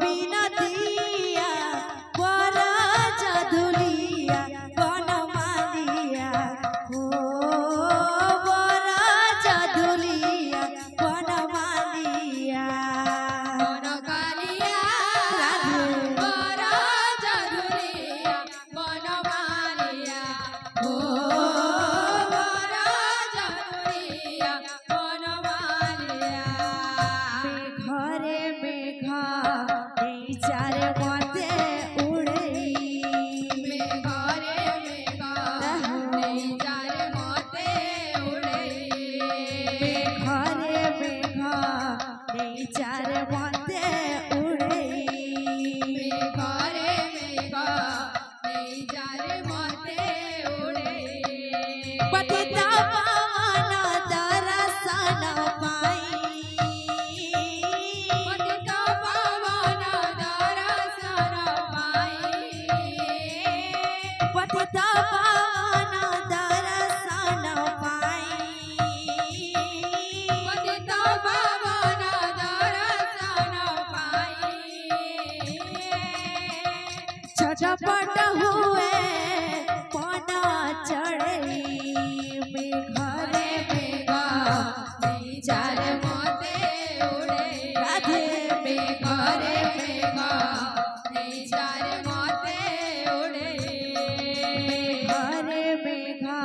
বিনা দিয়া বড় জাদুলিয়া বনমালিয়া ও বড় জাদুলিয়া বনমালিয়া বনকালিয়া বড় জাদুলিয়া বনমালিয়া ও বড় জাদুলিয়া বনমালিয়া ঘরে মেঘা এই চার মতে উড়ে ঘরে মেঘা এই চার মতে উড়ে ঘরে মেঘা এই চার মতে উড়ে ঘরে মেঘা এই চার মতে উড়ে পতিতা পাবন দর্শন পাই পতিতা পাবন দর্শন পাই পতিতা পাবন দর্শন পাই পতিতা পাবন দর্শন পাই छटपट हुए पना चढ़े घरे मेघा चार मते उड़े राधे घरे मेघा चार मते उड़े घरे मेघा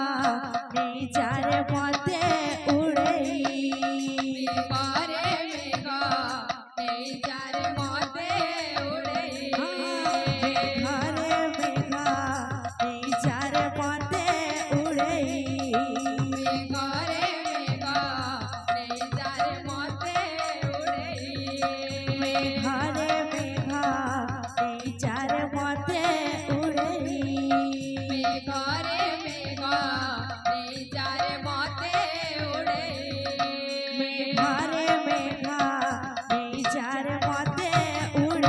चार मते उड़े घरे मेघा चार मते उड़े घरे मेघा चार मते उड़े घरे मेघा चार मते उड़े घरे मेघा चार मते उड़े घरे मेघा चार मते उड़े घरे मेघा चार मते उड़े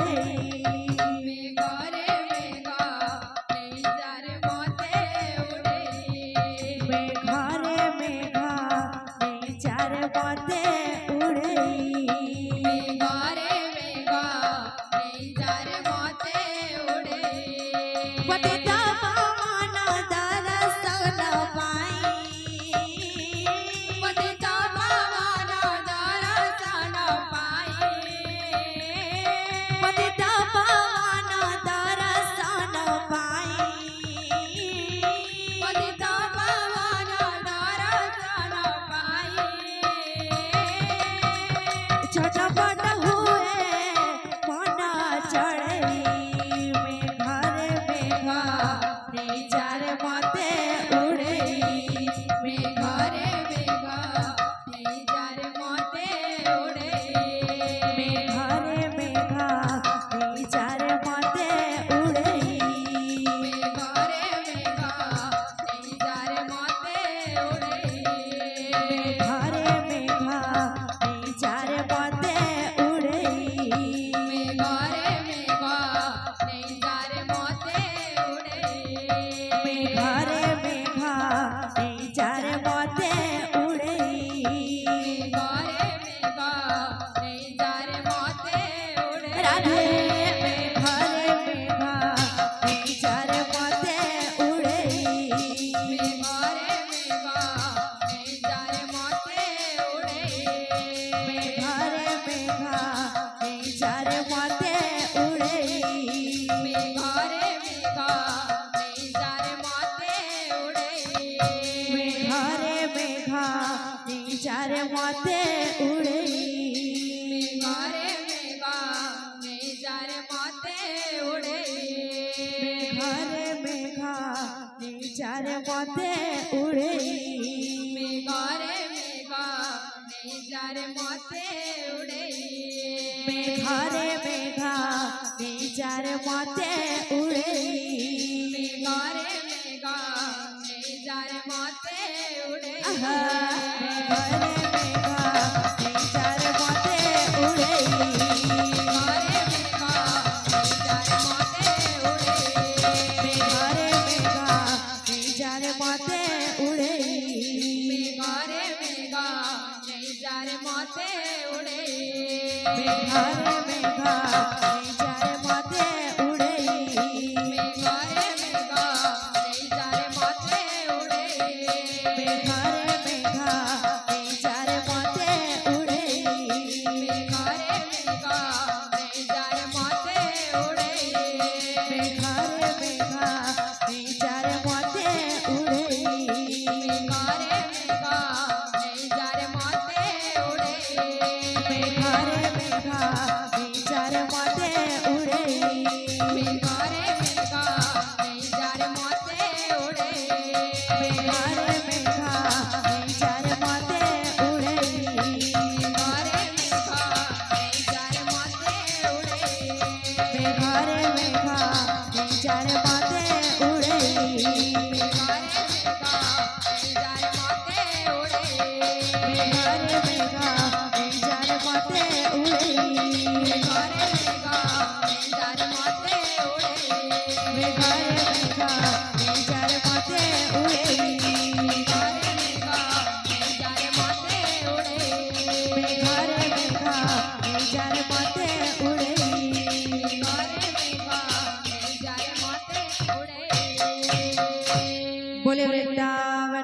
घरे मेघा चार मते उड़े घरे मेघा चार मते उड़े घरे मेघा चार मते उड़े पतिता पावन दर्शन पाई पतिता पावन दर्शन पाई पतिता पावन दर्शन पाई पतिता पावन दर्शन पाई छटपट हुए मना चढ़े घरे मेघा चार मते उड़े घरे मेघा चार मते उड़े घरे मेघा चार मते उड़े घरे मेघा चार मते उड़े घरे मेघा चार मते उड़े घरे मेघा चार मते उड़े घरे मेघा चार मते उड़े घरे मेघा चार मते उड़े राधे घरे मेघा चार मते उड़े घरे मेघा चार मते उड़े घरे मेघा चार मते उड़े घरे मेघा चार मते उड़े घरे मेघा चार मते उड़े घरे मेघा चार मते उड़े घरे मेघा चार मते उड़े घरे मेघा चार मते उड़े घरे मेघा चार मते उड़े घरे मेघा चार मते उड़े घरे मेघा चार मते उड़े घरे मेघा चार मते उड़े घरे मेघा चार मते उड़े घरे मेघा चार मते उड़े घरे मेघा बोले वृंदावन